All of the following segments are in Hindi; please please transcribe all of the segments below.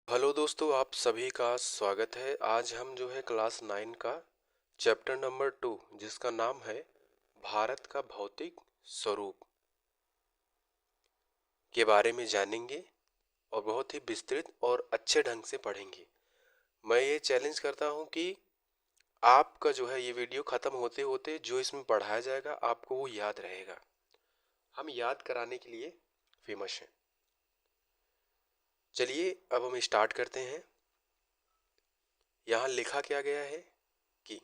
हेलो दोस्तों, आप सभी का स्वागत है। आज हम जो है क्लास 9 का चैप्टर नंबर 2 जिसका नाम है भारत का भौतिक स्वरूप के बारे में जानेंगे और बहुत ही विस्तृत और अच्छे ढंग से पढ़ेंगे। मैं ये चैलेंज करता हूँ कि आपका जो है ये वीडियो ख़त्म होते होते जो इसमें पढ़ाया जाएगा आपको वो याद रहेगा। हम याद कराने के लिए फेमस हैं। चलिए अब हम स्टार्ट करते हैं। यहाँ लिखा क्या गया है कि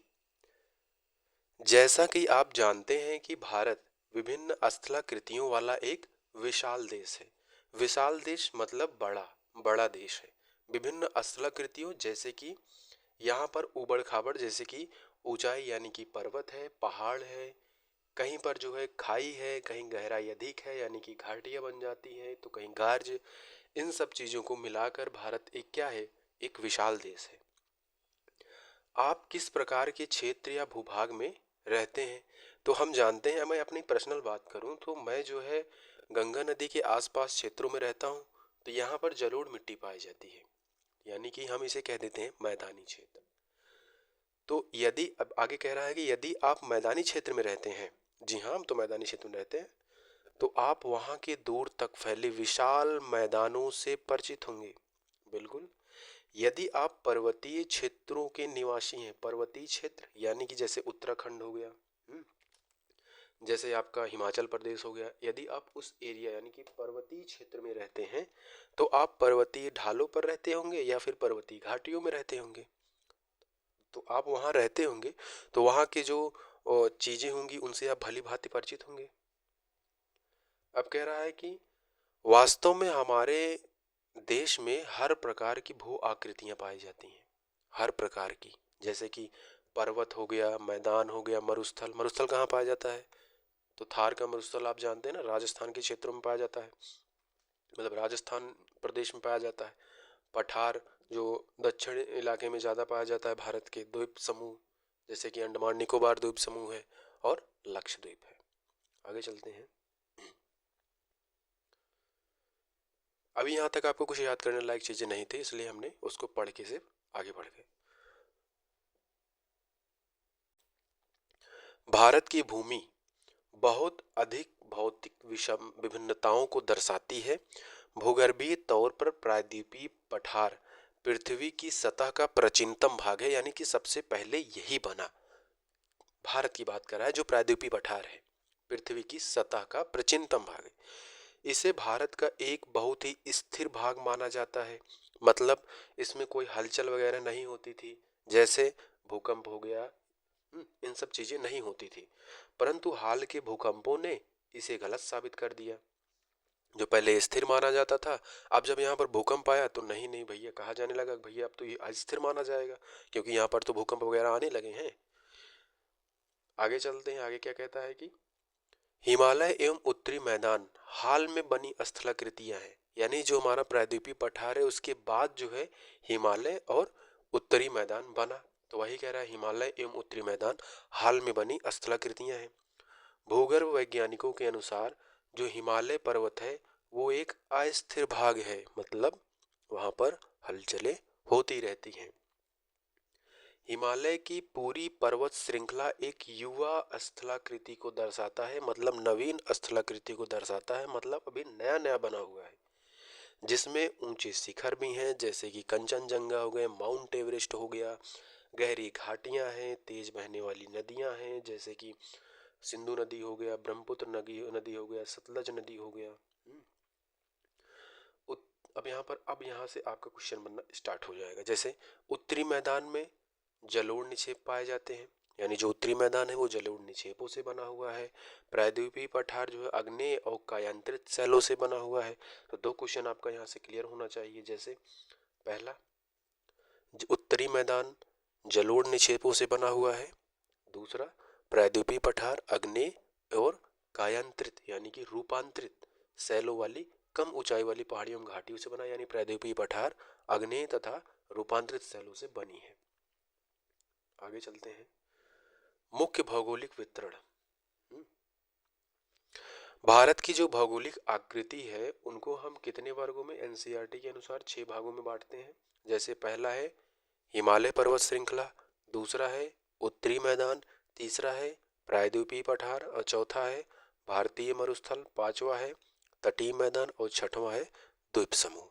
जैसा कि आप जानते हैं कि भारत विभिन्न स्थलाकृतियों वाला एक विशाल देश है। विशाल देश मतलब बड़ा बड़ा देश है। विभिन्न स्थलाकृतियों जैसे कि यहाँ पर ऊबड़ खाबड़ जैसे कि ऊंचाई यानी कि पर्वत है, पहाड़ है, कहीं पर जो है खाई है, कहीं गहराई अधिक है यानी कि घाटियाँ बन जाती है, तो कहीं गार्ज। इन सब चीज़ों को मिलाकर भारत एक क्या है, एक विशाल देश है। आप किस प्रकार के क्षेत्र या भूभाग में रहते हैं? तो हम जानते हैं, मैं अपनी पर्सनल बात करूं तो मैं जो है गंगा नदी के आसपास क्षेत्रों में रहता हूं। तो यहाँ पर जलोढ़ मिट्टी पाई जाती है, यानी कि हम इसे कह देते हैं मैदानी क्षेत्र। तो यदि अब आगे कह रहा है कि यदि आप मैदानी क्षेत्र में रहते हैं, जी हाँ, हम तो मैदानी क्षेत्र में रहते हैं, तो आप वहाँ के दूर तक फैले विशाल मैदानों से परिचित होंगे। बिल्कुल। यदि आप पर्वतीय क्षेत्रों के निवासी हैं, पर्वतीय क्षेत्र यानी कि जैसे उत्तराखंड हो गया, जैसे आपका हिमाचल प्रदेश हो गया, यदि आप उस एरिया यानी कि पर्वतीय क्षेत्र में रहते हैं तो आप पर्वतीय ढालों पर रहते होंगे या फिर पर्वतीय घाटियों में रहते होंगे। तो आप वहाँ रहते होंगे तो वहाँ के जो चीज़ें होंगी उनसे आप भली भांति परिचित होंगे। अब कह रहा है कि वास्तव में हमारे देश में हर प्रकार की भू आकृतियां पाई जाती हैं, हर प्रकार की। जैसे कि पर्वत हो गया, मैदान हो गया, मरुस्थल। मरुस्थल कहाँ पाया जाता है? तो थार का मरुस्थल आप जानते हैं ना, राजस्थान के क्षेत्रों में पाया जाता है, मतलब राजस्थान प्रदेश में पाया जाता है। पठार जो दक्षिण इलाके में ज़्यादा पाया जाता है भारत के। द्वीप समूह जैसे कि अंडमान निकोबार द्वीप समूह है और लक्षद्वीप है। आगे चलते हैं। अभी यहाँ तक आपको कुछ याद करने लायक चीज़ें नहीं थी, इसलिए हमने उसको पढ़ के से आगे बढ़ गए। भारत की भूमि बहुत अधिक भौतिक विषम विभिन्नताओं को दर्शाती है। भूगर्भीय तौर पर प्रायद्वीपीय पठार पृथ्वी की सतह का प्राचीनतम भाग है, यानी कि सबसे पहले यही बना। भारत की बात कर रहा है, जो प्रायद्वीपीय पठार है पृथ्वी की सतह का प्राचीनतम भाग है। इसे भारत का एक बहुत ही स्थिर भाग माना जाता है। मतलब इसमें कोई हलचल वगैरह नहीं होती थी, जैसे भूकंप हो गया, इन सब चीजें नहीं होती थी। परंतु हाल के भूकंपों ने इसे गलत साबित कर दिया। जो पहले स्थिर माना जाता था, अब जब यहाँ पर भूकंप आया तो नहीं नहीं भैया, कहा जाने लगा भैया अब तो ये अस्थिर माना जाएगा, क्योंकि यहाँ पर तो भूकंप वगैरह आने लगे हैं। आगे चलते हैं। आगे क्या कहता है कि हिमालय एवं उत्तरी मैदान हाल में बनी स्थलाकृतियां हैं, यानी जो हमारा प्रायद्वीपीय पठार है उसके बाद जो है हिमालय और उत्तरी मैदान बना। तो वही कह रहा है, हिमालय एवं उत्तरी मैदान हाल में बनी स्थलाकृतियां हैं। भूगर्भ वैज्ञानिकों के अनुसार जो हिमालय पर्वत है वो एक अस्थिर भाग है, मतलब वहां पर हलचलें होती रहती हैं। हिमालय की पूरी पर्वत श्रृंखला एक युवा स्थलाकृति को दर्शाता है, मतलब नवीन स्थलाकृति को दर्शाता है, मतलब अभी नया नया बना हुआ है, जिसमें ऊंचे शिखर भी हैं जैसे कि कंचनजंगा हो गए, माउंट एवरेस्ट हो गया, गहरी घाटियां हैं, तेज बहने वाली नदियां हैं जैसे कि सिंधु नदी हो गया, ब्रह्मपुत्र नदी नदी हो गया, सतलज नदी हो गया। अब यहाँ से आपका क्वेश्चन बनना स्टार्ट हो जाएगा। जैसे उत्तरी मैदान में जलोढ़ निक्षेप पाए जाते हैं, यानी जो उत्तरी मैदान है वो जलोढ़ निक्षेपों से बना हुआ है। प्रायद्वीपीय पठार जो है आग्नेय और कायांतरित शैलों से बना हुआ है। तो दो क्वेश्चन आपका यहाँ से क्लियर होना चाहिए। जैसे पहला, उत्तरी मैदान जलोढ़ निक्षेपों से बना हुआ है। दूसरा, प्रायद्वीपीय पठार आग्नेय और कायांतरित यानी कि रूपांतरित शैलों वाली कम ऊंचाई वाली पहाड़ियों एवं घाटियों से बना, यानी प्रायद्वीपीय पठार आग्नेय तथा रूपांतरित शैलों से बनी है। आगे चलते हैं। मुख्य भौगोलिक वितरण। भारत की जो भौगोलिक आकृति है उनको हम कितने वर्गों में एनसीईआरटी के अनुसार 6 भागों में बांटते हैं। जैसे पहला है हिमालय पर्वत श्रृंखला, दूसरा है उत्तरी मैदान, तीसरा है प्रायद्वीपीय पठार और चौथा है भारतीय मरुस्थल, पांचवा है तटीय मैदान और छठवां है द्वीप समूह।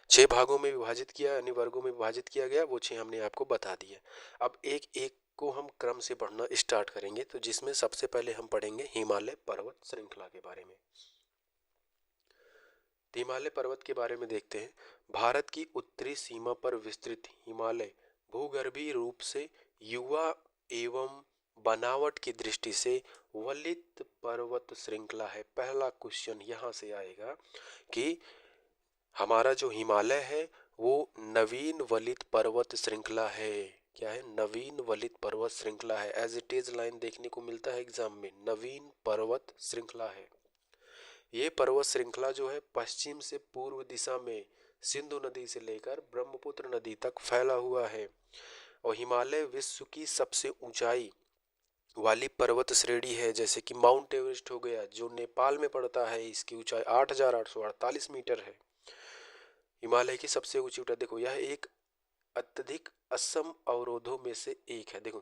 6 भागों में विभाजित किया यानी वर्गों में विभाजित किया गया, वो 6 हमने आपको बता दिया। अब एक एक को हम क्रम से पढ़ना स्टार्ट करेंगे, तो जिसमें सबसे पहले हम पढ़ेंगे हिमालय पर्वत श्रृंखला के बारे में। हिमालय पर्वत के बारे में देखते हैं। भारत की उत्तरी सीमा पर विस्तृत हिमालय भूगर्भीय रूप से युवा एवं बनावट की दृष्टि से वलित पर्वत श्रृंखला है। पहला क्वेश्चन यहाँ से आएगा कि हमारा जो हिमालय है वो नवीन वलित पर्वत श्रृंखला है। क्या है? नवीन वलित पर्वत श्रृंखला है। एज इट इज लाइन देखने को मिलता है एग्जाम में, नवीन पर्वत श्रृंखला है। ये पर्वत श्रृंखला जो है पश्चिम से पूर्व दिशा में सिंधु नदी से लेकर ब्रह्मपुत्र नदी तक फैला हुआ है। और हिमालय विश्व की सबसे ऊंचाई वाली पर्वत श्रेणी है। जैसे कि माउंट एवरेस्ट हो गया जो नेपाल में पड़ता है, इसकी ऊंचाई 8,848 मीटर है। हिमालय की सबसे ऊंची ऊंचाई देखो, यह एक अत्यधिक असम अवरोधों में से एक है। देखो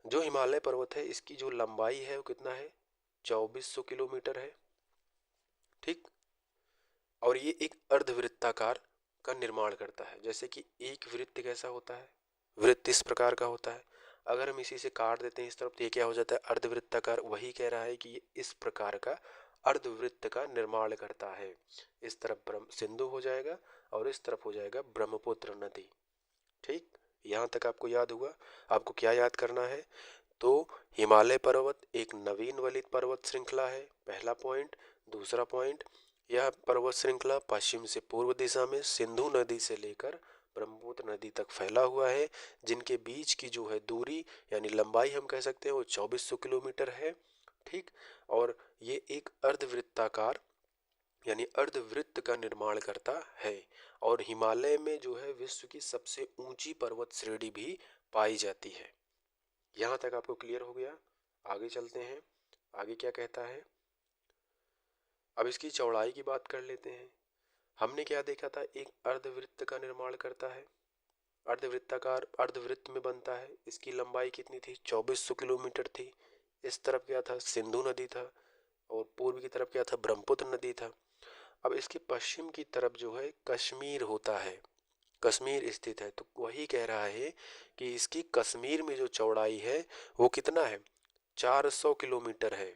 जो हिमालय पर्वत है इसकी जो लंबाई है वो कितना है? 2400 किलोमीटर है। ठीक। और ये एक अर्धवृत्ताकार का निर्माण करता है। जैसे कि एक वृत्त कैसा होता है? वृत्त इस प्रकार का होता है। अगर हम इसी से काट देते हैं इस तरफ तो ये क्या हो जाता है? अर्धवृत्ताकार। वही कह रहा है कि ये इस प्रकार का अर्धवृत्त का निर्माण करता है। इस तरफ ब्रह्म सिंधु हो जाएगा और इस तरफ हो जाएगा ब्रह्मपुत्र नदी। ठीक, यहाँ तक आपको याद हुआ। आपको क्या याद करना है? तो हिमालय पर्वत एक नवीन वलित पर्वत श्रृंखला है, पहला पॉइंट। दूसरा पॉइंट, यह पर्वत श्रृंखला पश्चिम से पूर्व दिशा में सिंधु नदी से लेकर ब्रह्मपुत्र नदी तक फैला हुआ है, जिनके बीच की जो है दूरी यानी लंबाई हम कह सकते हैं वो 2400 किलोमीटर है। ठीक। और ये एक अर्धवृत्ताकार यानी अर्धवृत्त का निर्माण करता है। और हिमालय में जो है विश्व की सबसे ऊंची पर्वत श्रेणी भी पाई जाती है। यहाँ तक आपको क्लियर हो गया? आगे चलते हैं। आगे क्या कहता है? अब इसकी चौड़ाई की बात कर लेते हैं। हमने क्या देखा था? एक अर्धवृत्त का निर्माण करता है, अर्धवृत्ताकार अर्धवृत्त में बनता है। इसकी लंबाई कितनी थी? 2400 किलोमीटर थी। इस तरफ क्या था? सिंधु नदी था और पूर्व की तरफ क्या था? ब्रह्मपुत्र नदी था। अब इसके पश्चिम की तरफ जो है कश्मीर होता है, कश्मीर स्थित है। तो वही कह रहा है कि इसकी कश्मीर में जो चौड़ाई है वो कितना है? 400 किलोमीटर है।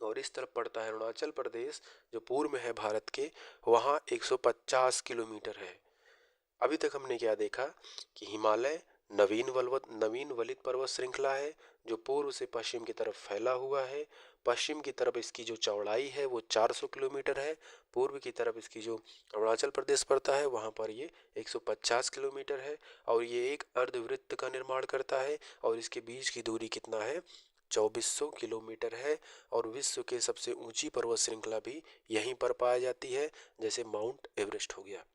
और इस तरफ पड़ता है अरुणाचल प्रदेश जो पूर्व में है भारत के, वहाँ 150 किलोमीटर है। अभी तक हमने क्या देखा कि हिमालय नवीन वलित पर्वत श्रृंखला है जो पूर्व से पश्चिम की तरफ फैला हुआ है। पश्चिम की तरफ इसकी जो चौड़ाई है वो 400 किलोमीटर है। पूर्व की तरफ इसकी जो अरुणाचल प्रदेश पड़ता है वहाँ पर ये 150 किलोमीटर है। और ये एक अर्धवृत्त का निर्माण करता है और इसके बीच की दूरी कितना है? 2400 किलोमीटर है। और विश्व के सबसे ऊंची पर्वत श्रृंखला भी यहीं पर पाई जाती है, जैसे माउंट एवरेस्ट हो गया।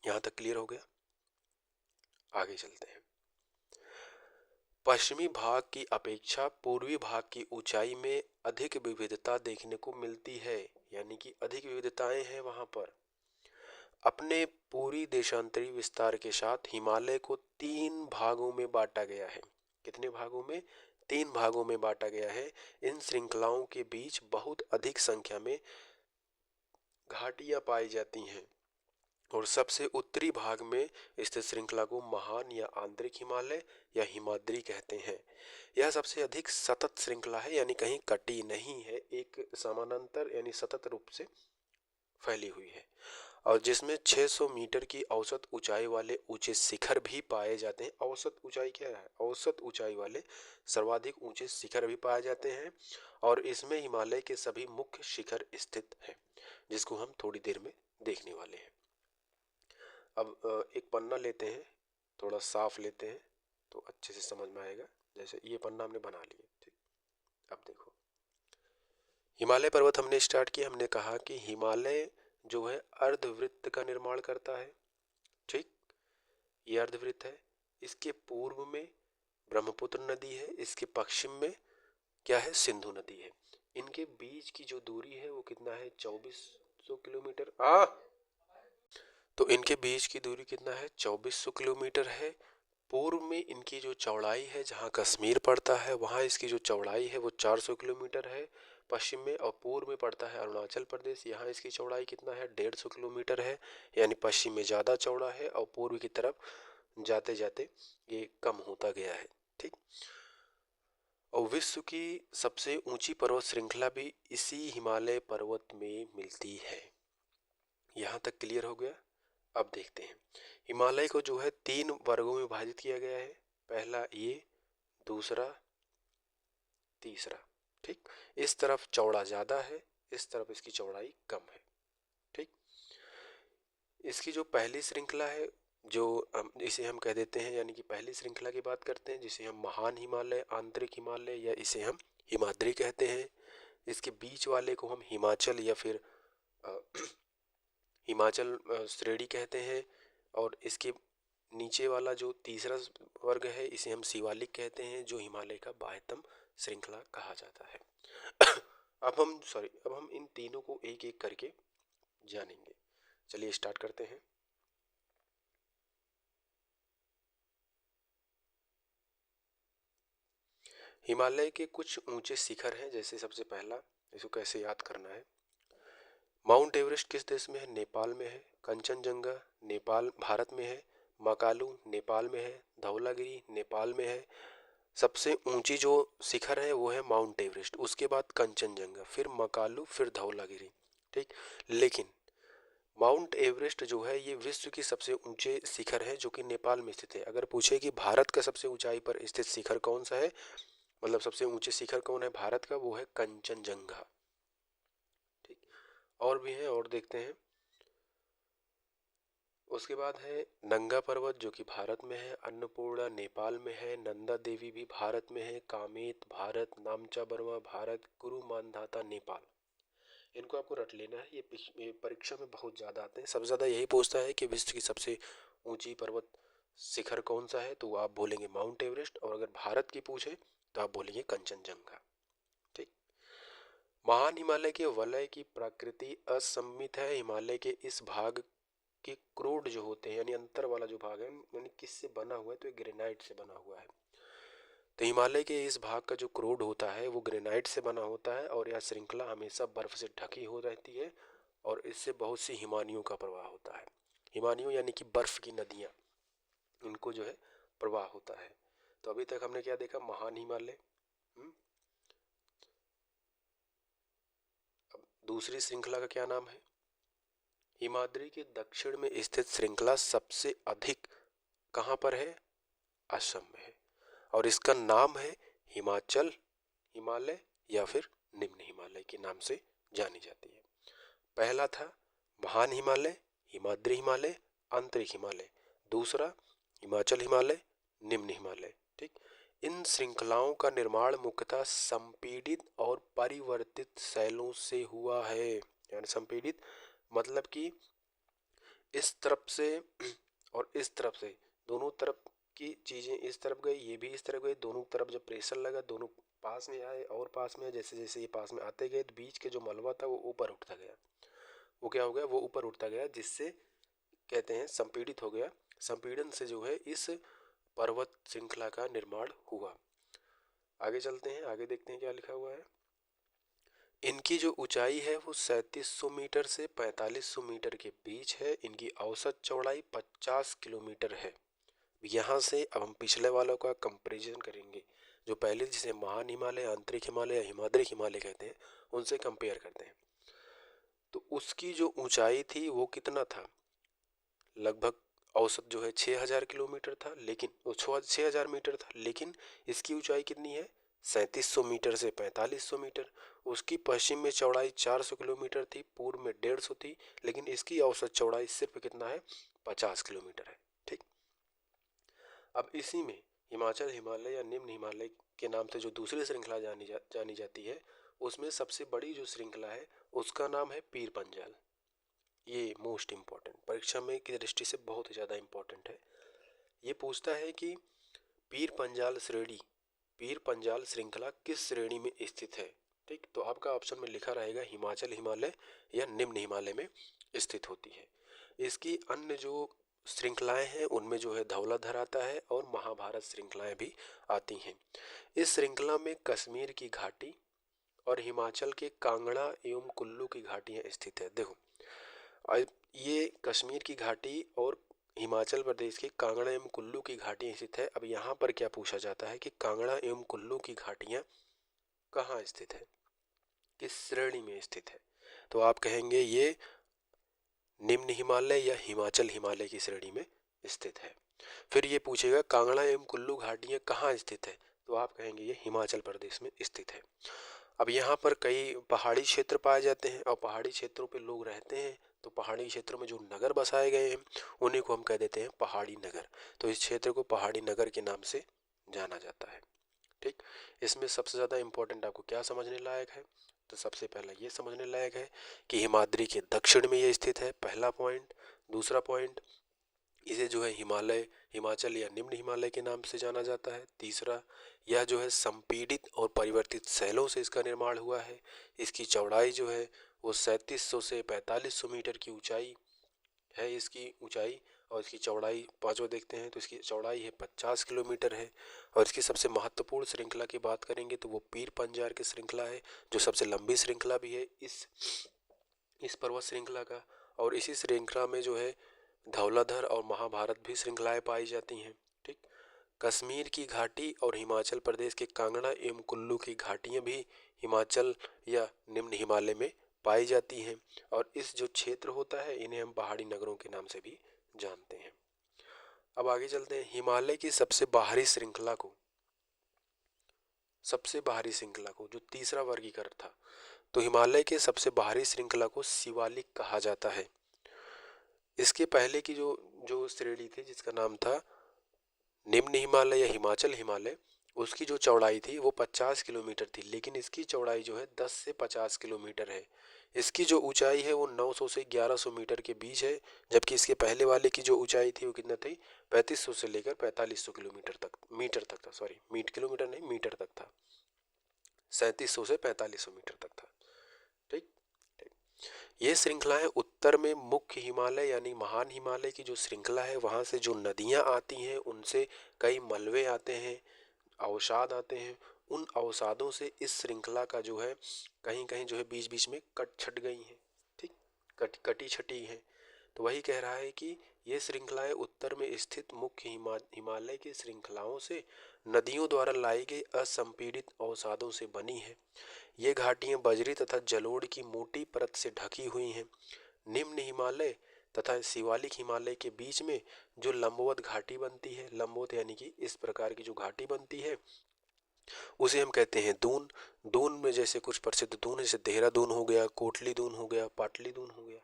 यहाँ तक क्लियर हो गया? आगे चलते हैं। पश्चिमी भाग की अपेक्षा पूर्वी भाग की ऊंचाई में अधिक विविधता देखने को मिलती है, यानी कि अधिक विविधताएं हैं वहां पर। अपने पूरी देशांतरी विस्तार के साथ हिमालय को 3 भागों में बांटा गया है। कितने भागों में? 3 भागों में बांटा गया है। इन श्रृंखलाओं के बीच बहुत अधिक संख्या में घाटियां पाई जाती हैं और सबसे उत्तरी भाग में स्थित श्रृंखला को महान या आंतरिक हिमालय या हिमाद्री कहते हैं। यह सबसे अधिक सतत श्रृंखला है, यानी कहीं कटी नहीं है, एक समानांतर यानी सतत रूप से फैली हुई है। और जिसमें 600 मीटर की औसत ऊंचाई वाले ऊंचे शिखर भी पाए जाते हैं। औसत ऊंचाई क्या है? औसत ऊंचाई वाले सर्वाधिक ऊंचे शिखर भी पाए जाते हैं। और इसमें हिमालय के सभी मुख्य शिखर स्थित हैं, जिसको हम थोड़ी देर में देखने वाले हैं। अब एक पन्ना लेते हैं, थोड़ा साफ लेते हैं तो अच्छे से समझ में आएगा। जैसे ये पन्ना हमने बना लिया। ठीक। अब देखो हिमालय पर्वत हमने स्टार्ट किया। हमने कहा कि हिमालय जो है अर्धवृत्त का निर्माण करता है। ठीक, ये अर्धवृत्त है। इसके पूर्व में ब्रह्मपुत्र नदी है, इसके पश्चिम में क्या है? सिंधु नदी है। इनके बीच की जो दूरी है वो कितना है, 2400 किलोमीटर। तो इनके बीच की दूरी कितना है, 2400 किलोमीटर है। पूर्व में इनकी जो चौड़ाई है, जहाँ कश्मीर पड़ता है वहाँ इसकी जो चौड़ाई है वो 400 किलोमीटर है पश्चिम में, और पूर्व में पड़ता है अरुणाचल प्रदेश, यहाँ इसकी चौड़ाई कितना है, 150 किलोमीटर है। यानी पश्चिम में ज़्यादा चौड़ा है और पूर्व की तरफ जाते जाते ये कम होता गया है। ठीक। और विश्व की सबसे ऊंची पर्वत श्रृंखला भी इसी हिमालय पर्वत में मिलती है। यहाँ तक क्लियर हो गया। अब देखते हैं हिमालय को जो है 3 वर्गों में विभाजित किया गया है। पहला ये, दूसरा, तीसरा। ठीक। इस तरफ चौड़ा ज़्यादा है, इस तरफ इसकी चौड़ाई कम है। ठीक। इसकी जो पहली श्रृंखला है, जो इसे हम कह देते हैं, यानी कि पहली श्रृंखला की बात करते हैं जिसे हम महान हिमालय, आंतरिक हिमालय या इसे हम हिमाद्री कहते हैं। इसके बीच वाले को हम हिमाचल या फिर हिमाचल श्रेणी कहते हैं। और इसके नीचे वाला जो तीसरा वर्ग है इसे हम शिवालिक कहते हैं, जो हिमालय का बाह्यतम श्रृंखला कहा जाता है। अब हम इन तीनों को एक एक करके जानेंगे। चलिए स्टार्ट करते हैं। हिमालय के कुछ ऊंचे शिखर हैं, जैसे सबसे पहला, इसको कैसे याद करना है। माउंट एवरेस्ट किस देश में है, नेपाल में है। कंचनजंगा नेपाल भारत में है। मकालू नेपाल में है। धौलागिरी नेपाल में है। सबसे ऊंची जो शिखर है वो है माउंट एवरेस्ट, उसके बाद कंचनजंगा, फिर मकालू, फिर धौलागिरी। ठीक। लेकिन माउंट एवरेस्ट जो है ये विश्व की सबसे ऊंचे शिखर है जो कि नेपाल में स्थित है। अगर पूछे कि भारत का सबसे ऊंचाई पर स्थित शिखर कौन सा है, मतलब सबसे ऊंचे शिखर कौन है भारत का, वो है कंचनजंगा। ठीक। और भी है, और देखते हैं। उसके बाद है नंगा पर्वत जो कि भारत में है। अन्नपूर्णा नेपाल में है। नंदा देवी भी भारत में है। कामेत भारत। नामचा बर्मा भारत। गुरु मानधाता नेपाल। इनको आपको रट लेना है, ये परीक्षा में बहुत ज़्यादा आते हैं। सबसे ज़्यादा यही पूछता है कि विश्व की सबसे ऊंची पर्वत शिखर कौन सा है, तो आप बोलेंगे माउंट एवरेस्ट, और अगर भारत की पूछे तो आप बोलेंगे कंचनजंगा। ठीक। महान हिमालय के वलय की प्रकृति असममित है। हिमालय के इस भाग के क्रोड जो होते हैं, यानी अंतर वाला जो भाग है, यानी किससे बना हुआ है, तो ये ग्रेनाइट से बना हुआ है। तो हिमालय के इस भाग का जो क्रोड होता है वो ग्रेनाइट से बना होता है, और यह श्रृंखला हमेशा बर्फ से ढकी हो रहती है, और इससे बहुत सी हिमानियों का प्रवाह होता है। हिमानियों यानी कि बर्फ की नदियाँ, इनको जो है प्रवाह होता है। तो अभी तक हमने क्या देखा, महान हिमालय। अब दूसरी श्रृंखला का क्या नाम है, हिमाद्री के दक्षिण में स्थित श्रृंखला सबसे अधिक कहाँ पर है, असम में है, और इसका नाम है हिमाचल हिमालय या फिर निम्न हिमालय के नाम से जानी जाती है। पहला था महान हिमालय, हिमाद्री हिमालय, आंतरिक हिमालय। दूसरा हिमाचल हिमालय, निम्न हिमालय। ठीक। इन श्रृंखलाओं का निर्माण मुख्यतः संपीड़ित और परिवर्तित शैलों से हुआ है। यानी संपीड़ित मतलब कि इस तरफ से और इस तरफ से, दोनों तरफ की चीज़ें इस तरफ गई, ये भी इस तरफ गई, दोनों तरफ जब प्रेशर लगा दोनों पास में आए और पास में आए, जैसे जैसे ये पास में आते गए तो बीच के जो मलबा था वो ऊपर उठता गया। वो क्या हो गया, वो ऊपर उठता गया, जिससे कहते हैं संपीड़ित हो गया। संपीड़न से जो है इस पर्वत श्रृंखला का निर्माण हुआ। आगे चलते हैं, आगे देखते हैं क्या लिखा हुआ है। इनकी जो ऊंचाई है वो 3700 मीटर से 4500 मीटर के बीच है। इनकी औसत चौड़ाई 50 किलोमीटर है। यहाँ से अब हम पिछले वालों का कंपैरिजन करेंगे, जो पहले जिसे महान हिमालय, आंतरिक हिमालय या हिमाद्री हिमालय कहते हैं, उनसे कंपेयर करते हैं। तो उसकी जो ऊंचाई थी वो कितना था, लगभग औसत जो है 6000 किलोमीटर था, लेकिन वो 6000 मीटर था, लेकिन इसकी ऊंचाई कितनी है, 3700 मीटर से 4500 मीटर। उसकी पश्चिम में चौड़ाई 400 किलोमीटर थी, पूर्व में 150 थी, लेकिन इसकी औसत चौड़ाई सिर्फ कितना है, 50 किलोमीटर है। ठीक। अब इसी में हिमाचल हिमालय या निम्न हिमालय के नाम से जो दूसरी श्रृंखला जानी जाती है, उसमें सबसे बड़ी जो श्रृंखला है उसका नाम है पीर पंजाल। ये मोस्ट इम्पॉर्टेंट, परीक्षा में की दृष्टि से बहुत ज़्यादा इम्पोर्टेंट है। ये पूछता है कि पीर पंजाल श्रेणी, पीर पंजाल श्रृंखला किस श्रेणी में स्थित है। ठीक, तो आपका ऑप्शन में लिखा रहेगा हिमाचल हिमालय या निम्न हिमालय में स्थित होती है। इसकी अन्य जो श्रृंखलाएं हैं उनमें जो है धौलाधर आता है और महाभारत श्रृंखलाएं भी आती हैं। इस श्रृंखला में कश्मीर की घाटी और हिमाचल के कांगड़ा एवं कुल्लू की घाटियां स्थित है। देखो, अब ये कश्मीर की घाटी और हिमाचल प्रदेश के कांगड़ा एवं कुल्लू की घाटियां स्थित है। अब यहाँ पर क्या पूछा जाता है कि कांगड़ा एवं कुल्लू की घाटियां कहाँ स्थित है, किस श्रेणी में स्थित है? तो आप कहेंगे ये निम्न हिमालय या हिमाचल हिमालय की श्रेणी में स्थित है। फिर ये पूछेगा कांगड़ा एवं कुल्लू घाटियां कहाँ स्थित है, तो आप कहेंगे ये हिमाचल प्रदेश में स्थित है। अब यहाँ पर कई पहाड़ी क्षेत्र पाए जाते हैं और पहाड़ी क्षेत्रों पे लोग रहते हैं, तो पहाड़ी क्षेत्रों में जो नगर बसाए गए हैं उन्हीं को हम कह देते हैं पहाड़ी नगर। तो इस क्षेत्र को पहाड़ी नगर के नाम से जाना जाता है। ठीक, इसमें सबसे ज़्यादा इम्पोर्टेंट आपको क्या समझने लायक है? तो सबसे पहला ये समझने लायक है कि हिमाद्री के दक्षिण में ये स्थित है, पहला पॉइंट। दूसरा पॉइंट, इसे जो है हिमालय, हिमाचल या निम्न हिमालय के नाम से जाना जाता है। तीसरा, यह जो है संपीड़ित और परिवर्तित शैलों से इसका निर्माण हुआ है। इसकी चौड़ाई जो है वो 3700 से 4500 मीटर की ऊंचाई है इसकी ऊंचाई, और इसकी चौड़ाई पांचवा देखते हैं तो इसकी चौड़ाई है 50 किलोमीटर है। और इसकी सबसे महत्वपूर्ण श्रृंखला की बात करेंगे तो वो पीर पंजाल की श्रृंखला है, जो सबसे लंबी श्रृंखला भी है इस पर्वत श्रृंखला का। और इसी श्रृंखला में जो है धौलाधर और महाभारत भी श्रृंखलाएं पाई जाती हैं। ठीक, कश्मीर की घाटी और हिमाचल प्रदेश के कांगड़ा एवं कुल्लू की घाटियां भी हिमाचल या निम्न हिमालय में पाई जाती हैं। और इस जो क्षेत्र होता है इन्हें हम पहाड़ी नगरों के नाम से भी जानते हैं। अब आगे चलते हैं हिमालय की सबसे बाहरी श्रृंखला को जो तीसरा वर्गीकरण था, तो हिमालय के सबसे बाहरी श्रृंखला को शिवालिक कहा जाता है। इसके पहले की जो जो श्रेणी थी जिसका नाम था निम्न हिमालय या हिमाचल हिमालय, उसकी जो चौड़ाई थी वो 50 किलोमीटर थी, लेकिन इसकी चौड़ाई जो है 10 से 50 किलोमीटर है। इसकी जो ऊंचाई है वो 900 से 1100 मीटर के बीच है, जबकि इसके पहले वाले की जो ऊंचाई थी वो कितना थी, 3500 से लेकर 4500 किलोमीटर तक, मीटर तक था, सॉरी किलोमीटर नहीं मीटर तक था, 3700 से 4500 मीटर तक था। ठीक, ये श्रृंखलाएं उत्तर में मुख्य हिमालय यानी महान हिमालय की जो श्रृंखला है वहां से जो नदियां आती हैं उनसे कई मलबे आते हैं, अवसाद आते हैं। उन अवसादों से इस श्रृंखला का जो है कहीं कहीं जो है बीच बीच में कट छट गई हैं। ठीक, कटी छटी हैं। तो वही कह रहा है कि ये श्रृंखलाएं उत्तर में स्थित मुख्य हिमालय की श्रृंखलाओं से नदियों द्वारा लाई गई असंपीड़ित अवसादों से बनी है। ये घाटियां बजरी तथा जलोढ़ की मोटी परत से ढकी हुई हैं। निम्न हिमालय तथा शिवालिक हिमालय के बीच में जो लंबवत घाटी बनती है, लंबवत यानी कि इस प्रकार की जो घाटी बनती है उसे हम कहते हैं दून। दून में जैसे कुछ प्रसिद्ध दून, जैसे देहरादून हो गया, कोटली दून हो गया, पाटली दून हो गया,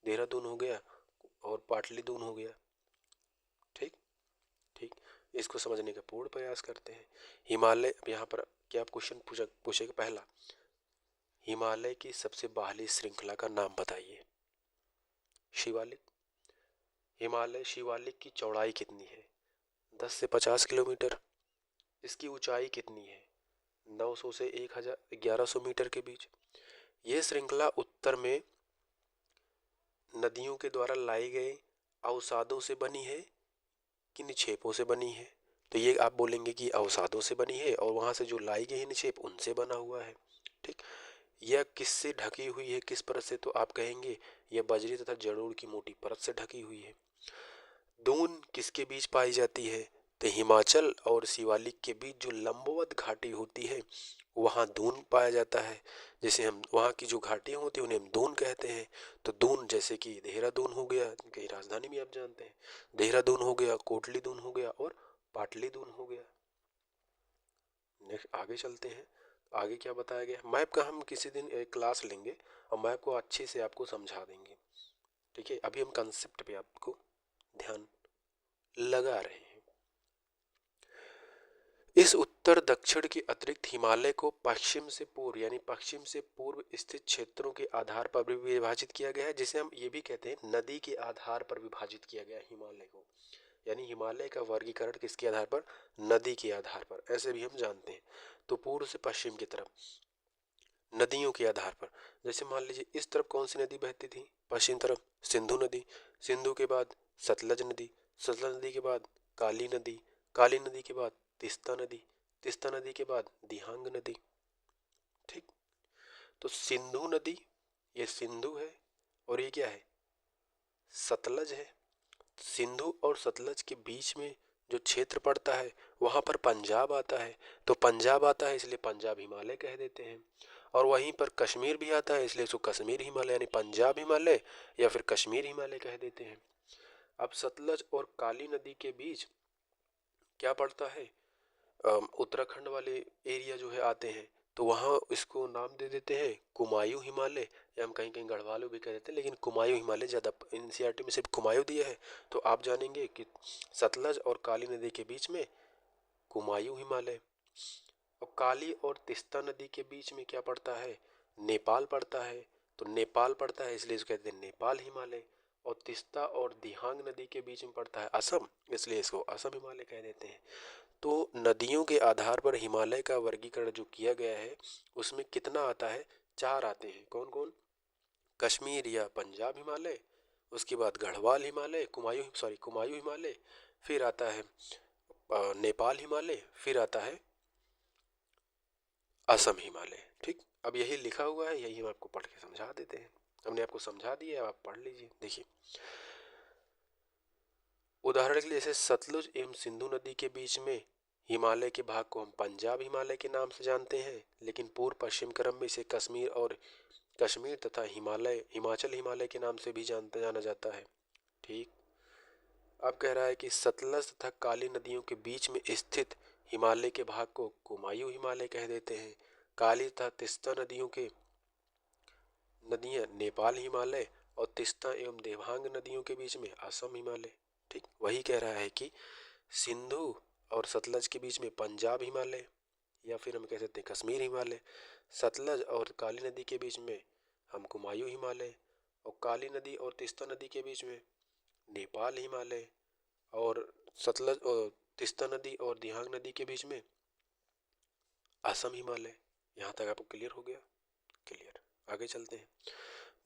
देहरादून हो गया और पाटली दून हो गया। ठीक, ठीक, इसको समझने का पूर्ण प्रयास करते हैं। हिमालय, अब यहाँ पर क्या क्वेश्चन पूछेगा? पहला, हिमालय की सबसे बाहरी श्रृंखला का नाम बताइए। शिवालिक। हिमालय शिवालिक की चौड़ाई कितनी है? 10 से 50 किलोमीटर। इसकी ऊंचाई कितनी है? 900 से 1100 मीटर के बीच। यह श्रृंखला उत्तर में नदियों के द्वारा लाई गए अवसादों से बनी है कि निक्षेपों से बनी है? तो ये आप बोलेंगे कि अवसादों से बनी है और वहां से जो लाई गई निक्षेप उनसे बना हुआ है। ठीक, यह किससे ढकी हुई है, किस परत से? तो आप कहेंगे यह बजरी तथा जलोढ़ की मोटी परत से ढकी हुई है। दून किसके बीच पाई जाती है? तो हिमाचल और शिवालिक के बीच जो लंबवत घाटी होती है वहाँ दून पाया जाता है। जैसे हम वहाँ की जो घाटियाँ होती हैं उन्हें हम दून कहते हैं। तो दून जैसे कि देहरादून हो गया, कई राजधानी भी आप जानते हैं, देहरादून हो गया, कोटली दून हो गया और पाटली दून हो गया। नेक्स्ट आगे चलते हैं। आगे क्या बताया गया? मैप का हम किसी दिन एक क्लास लेंगे और मैप को अच्छे से आपको समझा देंगे। ठीक है, अभी हम कंसेप्ट पे आपको ध्यान लगा रहे हैं। इस उत्तर दक्षिण के अतिरिक्त हिमालय को पश्चिम से पूर्व यानी पश्चिम से पूर्व स्थित क्षेत्रों के आधार पर भी विभाजित किया गया है, जिसे हम ये भी कहते हैं नदी के आधार पर विभाजित किया गया है हिमालय को। यानी हिमालय का वर्गीकरण किसके आधार पर? नदी के आधार पर, ऐसे भी हम जानते हैं। तो पूर्व से पश्चिम की तरफ नदियों के आधार पर। जैसे मान लीजिए इस तरफ कौन सी नदी बहती थी, पश्चिम तरफ सिंधु नदी, सिंधु के बाद सतलज नदी, सतलज नदी के बाद काली नदी, काली नदी के बाद तीस्ता नदी, तीस्ता नदी के बाद दिहांग नदी। ठीक, तो सिंधु नदी, ये सिंधु है और ये क्या है, सतलज है। सिंधु और सतलज के बीच में जो क्षेत्र पड़ता है वहां पर पंजाब आता है, तो पंजाब आता है इसलिए पंजाब हिमालय कह देते हैं। और वहीं पर कश्मीर भी आता है इसलिए इसको कश्मीर हिमालय यानी पंजाब हिमालय या फिर कश्मीर हिमालय कह देते हैं। अब सतलज और काली नदी के बीच क्या पड़ता है, उत्तराखंड वाले एरिया जो है आते हैं, तो वहाँ इसको नाम दे देते हैं कुमायूं हिमालय, या हम कहीं कहीं गढ़वाल भी कह देते हैं, लेकिन कुमायूं हिमालय ज़्यादा, एनसीईआरटी में सिर्फ कुमायूं दिया है। तो आप जानेंगे कि सतलज और काली नदी के बीच में कुमायूं हिमालय, और काली और तीस्ता नदी के बीच में क्या पड़ता है, नेपाल पड़ता है। तो नेपाल पड़ता है इसलिए इसको कहते हैं नेपाल हिमालय। और तीस्ता और दिहांग नदी के बीच में पड़ता है असम, इसलिए इसको असम हिमालय कह देते हैं। तो नदियों के आधार पर हिमालय का वर्गीकरण जो किया गया है उसमें कितना आता है, 4 आते हैं। कौन कौन, कश्मीर या पंजाब हिमालय, उसके बाद गढ़वाल हिमालय, कुमायूं हिमालय, फिर आता है नेपाल हिमालय, फिर आता है असम हिमालय। ठीक, अब यही लिखा हुआ है, यही हम आपको पढ़ के समझा देते हैं। हमने आपको समझा दिया, आप पढ़ लीजिए। देखिए उदाहरण के लिए जैसे सतलुज एवं सिंधु नदी के बीच में हिमालय के भाग को हम पंजाब हिमालय के नाम से जानते हैं, लेकिन पूर्व पश्चिम क्रम में इसे कश्मीर तथा हिमाचल हिमालय के नाम से भी जाना जाता है। ठीक, अब कह रहा है कि सतलज तथा काली नदियों के बीच में स्थित हिमालय के भाग को कुमायूं हिमालय कह देते हैं। काली तथा तीस्ता नदियां नेपाल हिमालय और तीस्ता एवं देवांग नदियों के बीच में असम हिमालय। ठीक, वही कह रहा है कि सिंधु और सतलज के बीच में पंजाब हिमालय या फिर हम कह सकते हैं कश्मीर हिमालय, सतलज और काली नदी के बीच में हम कुमायूं हिमालय, और काली नदी और तीस्ता नदी के बीच में नेपाल हिमालय, और सतलज और तीस्ता नदी और दिहांग नदी के बीच में असम हिमालय। यहाँ तक आपको क्लियर हो गया? क्लियर। आगे चलते हैं।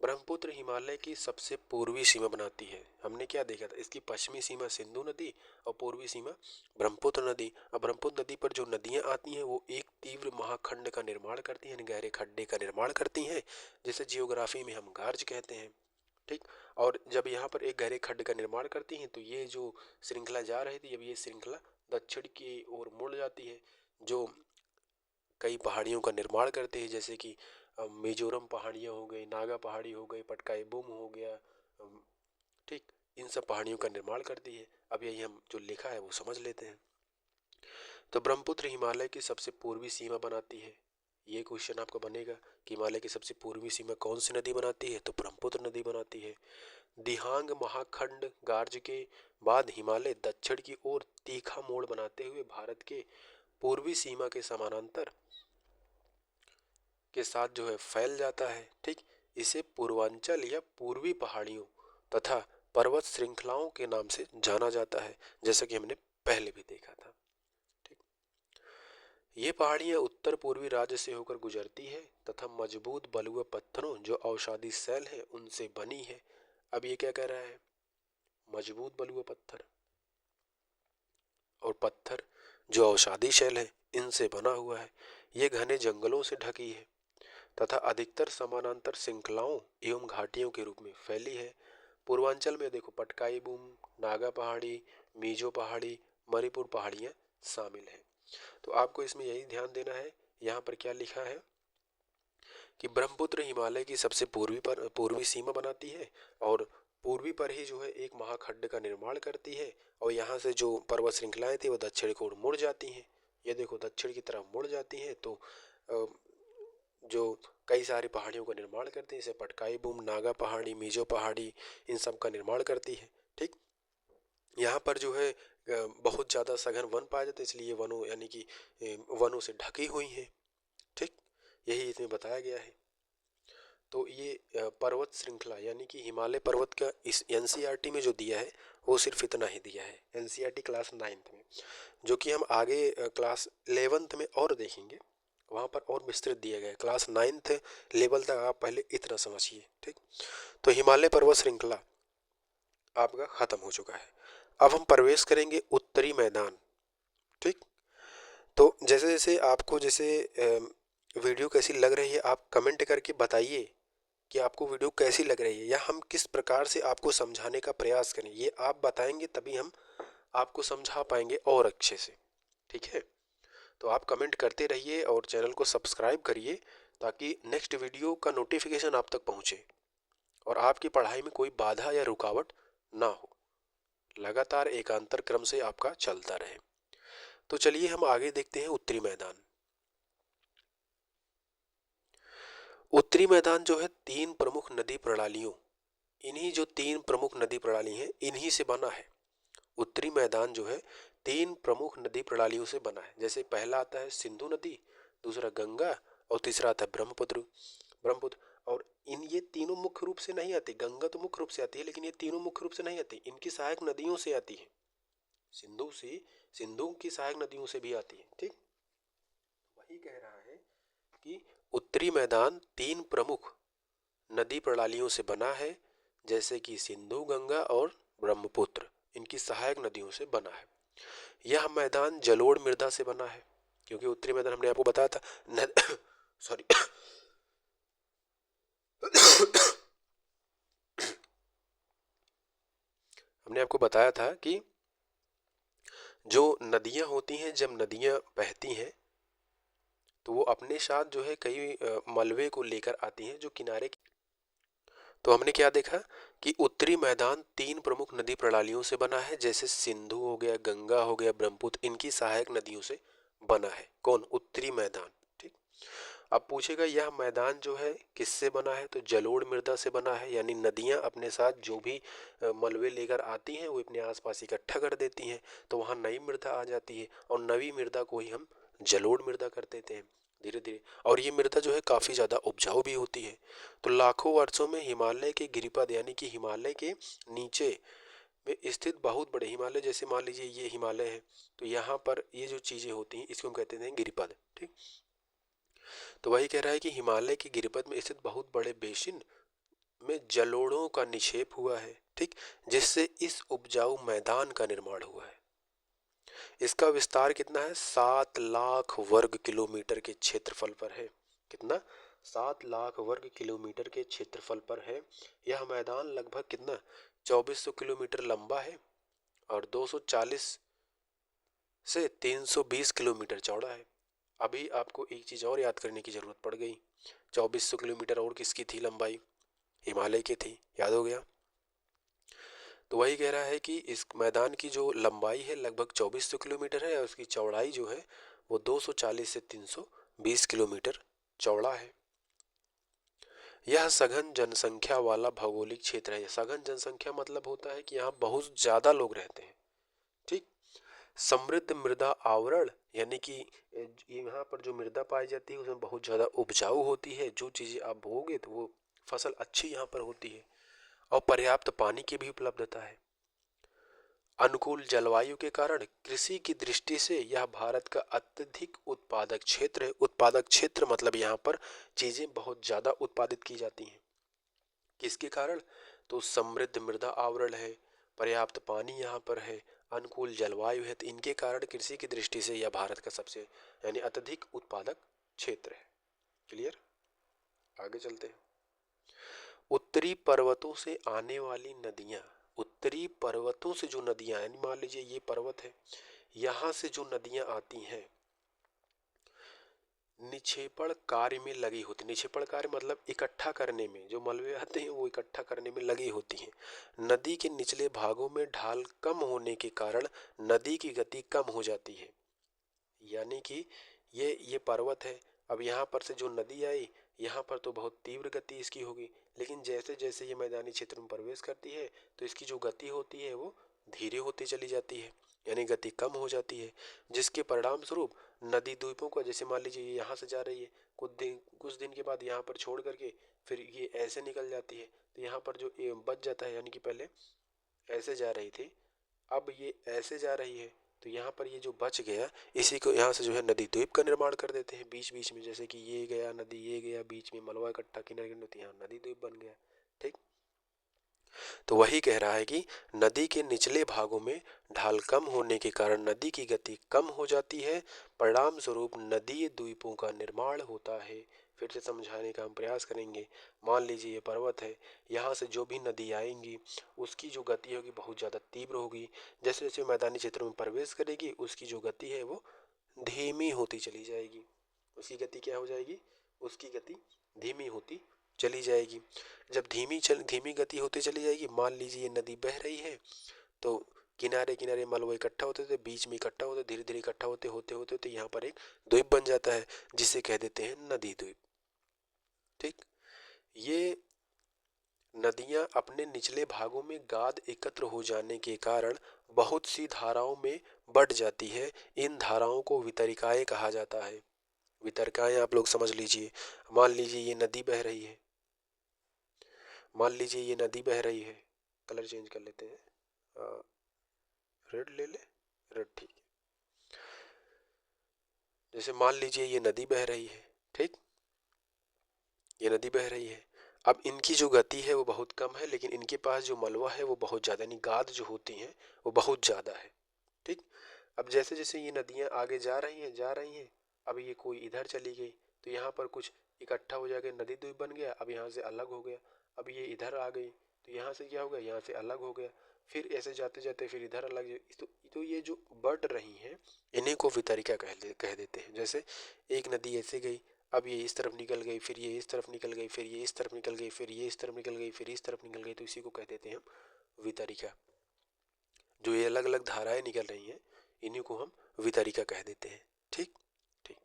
ब्रह्मपुत्र हिमालय की सबसे पूर्वी सीमा बनाती है। हमने क्या देखा था, इसकी पश्चिमी सीमा सिंधु नदी और पूर्वी सीमा ब्रह्मपुत्र नदी। अब ब्रह्मपुत्र नदी पर जो नदियां आती हैं वो एक तीव्र महाखंड का निर्माण करती हैं, गहरे खड्डे का निर्माण करती हैं, जिसे जियोग्राफी में हम गार्ज कहते हैं। ठीक, और जब यहाँ पर एक गहरे खड्ड का निर्माण करती हैं तो ये जो श्रृंखला जा रही थी, अब ये श्रृंखला दक्षिण की ओर मुड़ जाती है, जो कई पहाड़ियों का निर्माण करते हैं, जैसे कि मिजोरम पहाड़ियाँ हो गई, नागा पहाड़ी हो गई, पटकाई बुम हो गया। ठीक, इन सब पहाड़ियों का निर्माण करती है। अब यही हम जो लिखा है वो समझ लेते हैं। तो ब्रह्मपुत्र हिमालय की सबसे पूर्वी सीमा बनाती है। ये क्वेश्चन आपका बनेगा कि हिमालय की सबसे पूर्वी सीमा कौन सी नदी बनाती है, तो ब्रह्मपुत्र नदी बनाती है। दिहांग महाखंड गार्ज के बाद हिमालय दक्षिण की ओर तीखा मोड़ बनाते हुए भारत के पूर्वी सीमा के समानांतर के साथ जो है फैल जाता है। ठीक, इसे पूर्वांचल या पूर्वी पहाड़ियों तथा पर्वत श्रृंखलाओं के नाम से जाना जाता है, जैसा कि हमने पहले भी देखा था। ठीक, ये पहाड़ियां उत्तर पूर्वी राज्य से होकर गुजरती है तथा मजबूत बलुआ पत्थरों जो औषधि सेल है उनसे बनी है। अब ये क्या कह रहा है, मजबूत बलुआ पत्थर और पत्थर जो औषधि शैल है इनसे बना हुआ है। ये घने जंगलों से ढकी है तथा अधिकतर समानांतर श्रृंखलाओं एवं घाटियों के रूप में फैली है। पूर्वांचल में देखो पटकाई बूम, नागा पहाड़ी, मीजो पहाड़ी, मणिपुर पहाड़ियाँ शामिल हैं। तो आपको इसमें यही ध्यान देना है, यहाँ पर क्या लिखा है कि ब्रह्मपुत्र हिमालय की सबसे पूर्वी सीमा बनाती है और पूर्वी पर ही जो है एक महाखंड का निर्माण करती है, और यहाँ से जो पर्वत श्रृंखलाएं थी वो दक्षिण की ओर मुड़ जाती हैं। ये देखो दक्षिण की तरफ मुड़ जाती हैं, तो जो कई सारी पहाड़ियों का निर्माण करती है, जैसे पटकाई बूम, नागा पहाड़ी, मीजो पहाड़ी, इन सब का निर्माण करती है। ठीक, यहाँ पर जो है बहुत ज़्यादा सघन वन पाए जाते हैं, इसलिए वनों यानी कि वनों से ढकी हुई हैं। ठीक, यही इसमें बताया गया है। तो ये पर्वत श्रृंखला यानी कि हिमालय पर्वत का इस एनसीईआरटी में जो दिया है वो सिर्फ इतना ही दिया है, एनसीईआरटी क्लास 9th में, जो कि हम आगे क्लास 11th में और देखेंगे। वहाँ पर और विस्तृत दिया गया है। क्लास 9th लेवल तक आप पहले इतना समझिए, ठीक। तो हिमालय पर्वत श्रृंखला आपका खत्म हो चुका है। अब हम प्रवेश करेंगे उत्तरी मैदान, ठीक। तो जैसे जैसे आपको जैसे वीडियो कैसी लग रही है आप कमेंट करके बताइए कि आपको वीडियो कैसी लग रही है, या हम किस प्रकार से आपको समझाने का प्रयास करें। ये आप बताएंगे तभी हम आपको समझा पाएंगे और अच्छे से, ठीक है। तो आप कमेंट करते रहिए और चैनल को सब्सक्राइब करिए ताकि नेक्स्ट वीडियो का नोटिफिकेशन आप तक पहुंचे और आपकी पढ़ाई में कोई बाधा या रुकावट ना हो, लगातार एकांतर क्रम से आपका चलता रहे। तो चलिए हम आगे देखते हैं उत्तरी मैदान। उत्तरी मैदान जो है तीन प्रमुख नदी प्रणालियों, इन्हीं जो तीन प्रमुख नदी प्रणाली हैं इन्हीं से बना है। उत्तरी मैदान जो है तीन प्रमुख नदी प्रणालियों से बना है। जैसे पहला आता है सिंधु नदी, दूसरा गंगा और तीसरा आता है ब्रह्मपुत्र। ब्रह्मपुत्र और इन ये तीनों मुख्य रूप से नहीं आती, गंगा तो मुख्य रूप से आती है लेकिन ये तीनों मुख्य रूप से नहीं आती, इनकी सहायक नदियों से आती है। सिंधु की सहायक नदियों से भी आती है, ठीक। वही कह रहा है कि उत्तरी मैदान तीन प्रमुख नदी प्रणालियों से बना है, जैसे कि सिंधु, गंगा और ब्रह्मपुत्र, इनकी सहायक नदियों से बना है। यह मैदान जलोढ़ मृदा से बना है, क्योंकि उत्तरी मैदान हमने आपको बताया था सॉरी हमने आपको बताया था कि जो नदियां होती हैं, जब नदियां बहती हैं तो वो अपने साथ जो है कई मलबे को लेकर आती हैं जो किनारे। तो हमने क्या देखा कि उत्तरी मैदान तीन प्रमुख नदी प्रणालियों से बना है, जैसे सिंधु हो गया, गंगा हो गया, ब्रह्मपुत्र, इनकी सहायक नदियों से बना है। कौन? उत्तरी मैदान, ठीक। अब पूछेगा यह मैदान जो है किससे बना है, तो जलोढ़ मृदा से बना है, यानी नदियां अपने साथ जो भी मलबे लेकर आती हैं वो अपने आसपास इकट्ठा कर देती हैं, तो वहाँ नई मृदा आ जाती है और नवी मृदा को ही हम जलोढ़ मृदा कर देते हैं धीरे धीरे। और ये मृदा जो है काफ़ी ज़्यादा उपजाऊ भी होती है। तो लाखों वर्षों में हिमालय के गिरिपद, यानी कि हिमालय के नीचे में स्थित बहुत बड़े हिमालय, जैसे मान लीजिए ये हिमालय है, तो यहाँ पर ये जो चीज़ें होती हैं इसको हम कहते हैं गिरिपद, ठीक। तो वही कह रहा है कि हिमालय के गिरिपद में स्थित बहुत बड़े बेसिन में जलोढ़ों का निक्षेप हुआ है, ठीक, जिससे इस उपजाऊ मैदान का निर्माण हुआ है। इसका विस्तार कितना है? 7 लाख वर्ग किलोमीटर के क्षेत्रफल पर है। कितना? 7 लाख वर्ग किलोमीटर के क्षेत्रफल पर है। यह मैदान लगभग कितना? 2400 किलोमीटर लंबा है और 240 से 320 किलोमीटर चौड़ा है। अभी आपको एक चीज़ और याद करने की ज़रूरत पड़ गई। 2400 किलोमीटर और किसकी थी लंबाई? हिमालय की थी, याद हो गया। तो वही कह रहा है कि इस मैदान की जो लंबाई है लगभग 2400 किलोमीटर है और उसकी चौड़ाई जो है वो 240 से 320 किलोमीटर चौड़ा है। यह सघन जनसंख्या वाला भौगोलिक क्षेत्र है। सघन जनसंख्या मतलब होता है कि यहाँ बहुत ज़्यादा लोग रहते हैं, ठीक। समृद्ध मृदा आवरण, यानी कि यहाँ पर जो मृदा पाई जाती है उसमें बहुत ज़्यादा उपजाऊ होती है, जो चीज़ें आप बोओगे तो वो फसल अच्छी यहाँ पर होती है। और पर्याप्त पानी की भी उपलब्धता है। अनुकूल जलवायु के कारण कृषि की दृष्टि से यह भारत का अत्यधिक उत्पादक क्षेत्र है। उत्पादक क्षेत्र मतलब यहाँ पर चीज़ें बहुत ज़्यादा उत्पादित की जाती हैं। किसके कारण? तो समृद्ध मृदा आवरण है, पर्याप्त पानी यहाँ पर है, अनुकूल जलवायु है, तो इनके कारण कृषि की दृष्टि से यह भारत का सबसे यानी अत्यधिक उत्पादक क्षेत्र है। क्लियर? आगे चलते हैं। उत्तरी पर्वतों से आने वाली नदियाँ, उत्तरी पर्वतों से जो नदियाँ, यानी मान लीजिए ये पर्वत है, यहाँ से जो नदियाँ आती हैं निक्षेपण कार्य में लगी होती। निक्षेपण कार्य मतलब इकट्ठा करने में, जो मलबे आते हैं वो इकट्ठा करने में लगी होती हैं। नदी के निचले भागों में ढाल कम होने के कारण नदी की गति कम हो जाती है। यानी कि ये पर्वत है, अब यहाँ पर से जो नदी आई यहाँ पर तो बहुत तीव्र गति इसकी होगी, लेकिन जैसे जैसे ये मैदानी क्षेत्र में प्रवेश करती है तो इसकी जो गति होती है वो धीरे होती चली जाती है, यानी गति कम हो जाती है, जिसके परिणाम स्वरूप नदी द्वीपों को, जैसे मान लीजिए ये यहाँ से जा रही है, कुछ दिन के बाद यहाँ पर छोड़ करके फिर ये ऐसे निकल जाती है, तो यहाँ पर जो बच जाता है, यानी कि पहले ऐसे जा रही थी अब ये ऐसे जा रही है, तो यहाँ पर ये जो बच गया इसी को यहाँ से जो है नदी द्वीप का निर्माण कर देते हैं बीच बीच में, जैसे कि ये गया नदी, ये गया बीच में मलबा इकट्ठा किनारे किनारे, तो यहाँ नदी द्वीप बन गया। ठीक, तो वही कह रहा है कि नदी के निचले भागों में ढाल कम होने के कारण नदी की गति कम हो जाती है, परिणाम स्वरूप नदी द्वीपों का निर्माण होता है। फिर से समझाने का हम प्रयास करेंगे। मान लीजिए ये पर्वत है, यहाँ से जो भी नदी आएंगी उसकी जो गति होगी बहुत ज़्यादा तीव्र होगी। जैसे जैसे मैदानी क्षेत्रों में प्रवेश करेगी उसकी जो गति है वो धीमी होती चली जाएगी। उसकी गति क्या हो जाएगी? उसकी गति धीमी होती चली जाएगी। जब धीमी गति होती चली जाएगी, मान लीजिए ये नदी बह रही है, तो किनारे किनारे मलबा इकट्ठा होते थे, बीच में इकट्ठा होते, धीरे धीरे इकट्ठा होते होते होते तो यहाँ पर एक द्वीप बन जाता है जिसे कह देते हैं नदी द्वीप। ठीक, ये नदियाँ अपने निचले भागों में गाद एकत्र हो जाने के कारण बहुत सी धाराओं में बढ़ जाती है। इन धाराओं को वितरिकाएं कहा जाता है। वितरिकाएं आप लोग समझ लीजिए। मान लीजिए ये नदी बह रही है, मान लीजिए ये नदी बह रही है, कलर चेंज कर लेते हैं, रेड ले ले, रेड ठीक है। जैसे मान लीजिए ये नदी बह रही है, ठीक, ये नदी बह रही है। अब इनकी जो गति है वो बहुत कम है, लेकिन इनके पास जो मलबा है वो बहुत ज़्यादा, यानी गाद जो होती हैं वो बहुत ज़्यादा है। ठीक, अब जैसे जैसे ये नदियाँ आगे जा रही हैं जा रही हैं, अब ये कोई इधर चली गई तो यहाँ पर कुछ इकट्ठा हो जाएगा, नदी द्वीप बन गया। अब यहाँ से अलग हो गया, अब ये इधर आ गई तो यहाँ से क्या हो गया, यहाँ से अलग हो गया, फिर ऐसे जाते जाते फिर इधर अलग। तो ये जो बढ़ रही हैं इन्हीं को वितरिका कह देते हैं। जैसे एक नदी ऐसे गई, अब ये इस तरफ निकल गई, फिर ये इस तरफ निकल गई, फिर ये इस तरफ निकल गई, फिर ये इस तरफ निकल गई, फिर इस तरफ निकल गई, तो इसी को कह देते हैं हम वितरिका। जो ये अलग अलग धाराएं निकल रही हैं इन्हीं को हम वितरिका कह देते हैं। ठीक, ठीक।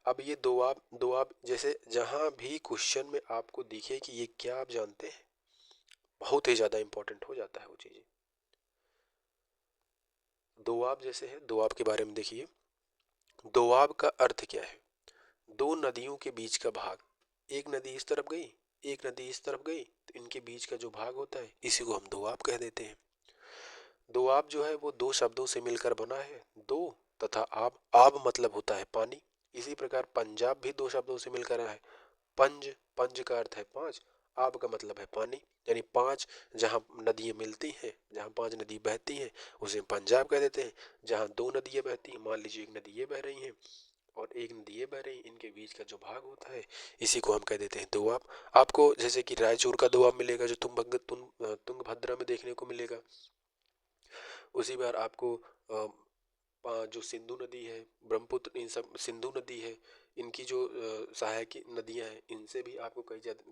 अब ये दोआब जैसे जहाँ भी क्वेश्चन में आपको दिखे कि ये क्या, आप जानते हैं बहुत ही ज़्यादा इंपॉर्टेंट हो जाता है वो चीज़ें। दोआब जैसे है, दोआब के बारे में देखिए। दोआब का अर्थ क्या है? दो नदियों के बीच का भाग। एक नदी इस तरफ गई, एक नदी इस तरफ गई, तो इनके बीच का जो भाग होता है इसी को हम दोआब कह देते हैं। दोआब जो है वो दो शब्दों से मिलकर बना है, दो तथा आब। आब मतलब होता है पानी। इसी प्रकार पंजाब भी दो शब्दों से मिलकर है, पंज, पंज का अर्थ है पांच, आब का मतलब है पानी। यानी पांच जहाँ नदियाँ मिलती हैं, जहाँ पांच नदी बहती हैं उसे पंजाब कह देते हैं। जहाँ दो नदियाँ बहती हैं, मान लीजिए एक नदी ये बह रही हैं और एक नदी ये बह रही, इनके बीच का जो भाग होता है इसी को हम कह देते हैं दोआब। आपको जैसे कि रायचूर का दोआब मिलेगा जो तुंगभद्रा में देखने को मिलेगा। उसी बार आपको जो सिंधु नदी है, ब्रह्मपुत्र, इन सब, सिंधु नदी है, इनकी जो सहायक नदियां हैं इनसे भी आपको